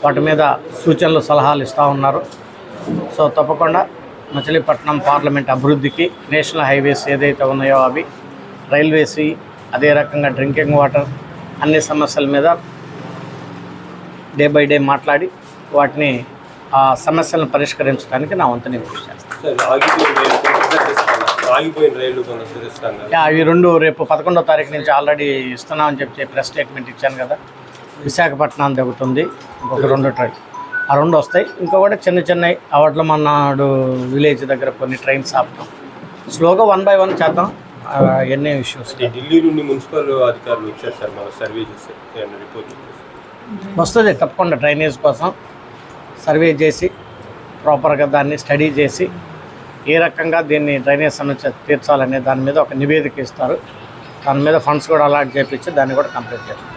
వాటి మీద సూచనలు సలహాలు ఇస్తూ ఉన్నారు. సో తప్పకుండా మచిలీపట్నం పార్లమెంట్ అభివృద్ధికి నేషనల్ హైవేస్ ఏదైతే ఉన్నాయో అవి, రైల్వేస్, అదే రకంగా డ్రింకింగ్ వాటర్, అన్ని సమస్యల మీద డే బై డే మాట్లాడి వాటిని ఆ సమస్యలను పరిష్కరించడానికి నా వంతుని కృషి చేస్తాను. అవి రెండు రేపు 11వ తారీఖు నుంచి ఆల్రెడీ ఇస్తున్నామని చెప్పి ప్రెస్ స్టేట్మెంట్ ఇచ్చాను కదా. విశాఖపట్నం దిగుతుంది ఇంకొక 2 ట్రైన్, ఆ 2 వస్తాయి. ఇంకొకటి చిన్నవి అవట్ల మన్నాడు విలేజ్ దగ్గర కొన్ని ట్రైన్స్ ఆపుతాం. స్లోగా 1 by 1 చేద్దాం. ఎన్ని ఇష్యూస్ ఢిల్లీ నుండి మున్సిపల్ అధికారులు వచ్చారు సార్, మన సర్వే చేసి రిపోర్ట్ వస్తుంది. తప్పకుండా డ్రైనేజ్ కోసం సర్వే చేసి ప్రాపర్గా దాన్ని స్టడీ చేసి ఏ రకంగా దీన్ని డ్రైనేజ్ సమస్య తీర్చాలనే దాని మీద ఒక నివేదిక ఇస్తారు. దాని మీద ఫండ్స్ కూడా అలాట్ చేయించి దాన్ని కూడా కంప్లీట్ చేస్తారు.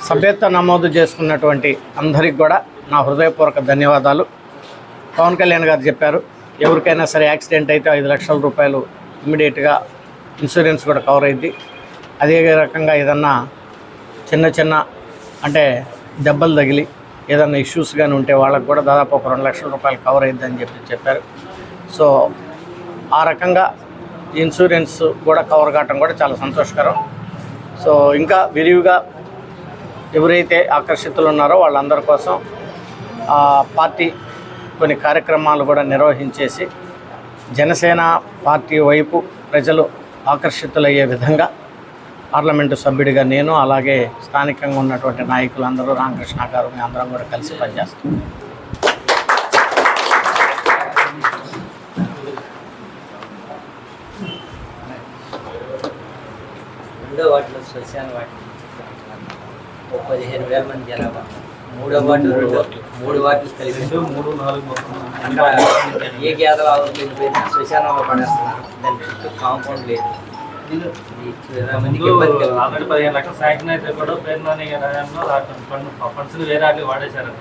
సభ్యత్వ నమోదు చేసుకున్నటువంటి అందరికి కూడా నా హృదయపూర్వక ధన్యవాదాలు. పవన్ కళ్యాణ్ గారు చెప్పారు, ఎవరికైనా సరే యాక్సిడెంట్ అయితే 5 లక్షల రూపాయలు ఇమ్మీడియట్గా ఇన్సూరెన్స్ కూడా కవర్ అయింది. అదే రకంగా ఏదన్నా చిన్న అంటే దెబ్బలు తగిలి ఏదన్నా ఇష్యూస్ కానీ ఉంటే వాళ్ళకు కూడా దాదాపు ఒక 2 లక్షల రూపాయలు కవర్ అయిందని చెప్పారు. సో ఆ రకంగా ఇన్సూరెన్స్ కూడా కవర్ కావటం కూడా చాలా సంతోషకరం. సో ఇంకా విరివిగా ఎవరైతే ఆకర్షితులు ఉన్నారో వాళ్ళందరి కోసం పార్టీ కొన్ని కార్యక్రమాలు కూడా నిర్వహించేసి జనసేన పార్టీ వైపు ప్రజలు ఆకర్షితులయ్యే విధంగా పార్లమెంటు సభ్యుడిగా నేను, అలాగే స్థానికంగా ఉన్నటువంటి నాయకులందరూ, రామకృష్ణ గారు, మీ అందరం కూడా కలిసి పనిచేస్తాం. రెండో వార్డులో శ్మశాన వాటి 15,000 మంది జనాభా, 3వ వార్డు 3 వార్డులు కలిపి 3, 4 ఏ గేదలు ఆవులు వెళ్ళిపోయినా శ్మశానంలో పడేస్తున్నారు. దాని చుట్టూ కాంపౌండ్ లేదు. ఆల్రెడీ 15 లక్షల శాంక్షన్ అయితే కూడా పేరులోని ఫండ్స్ వేరే వాడేశారు.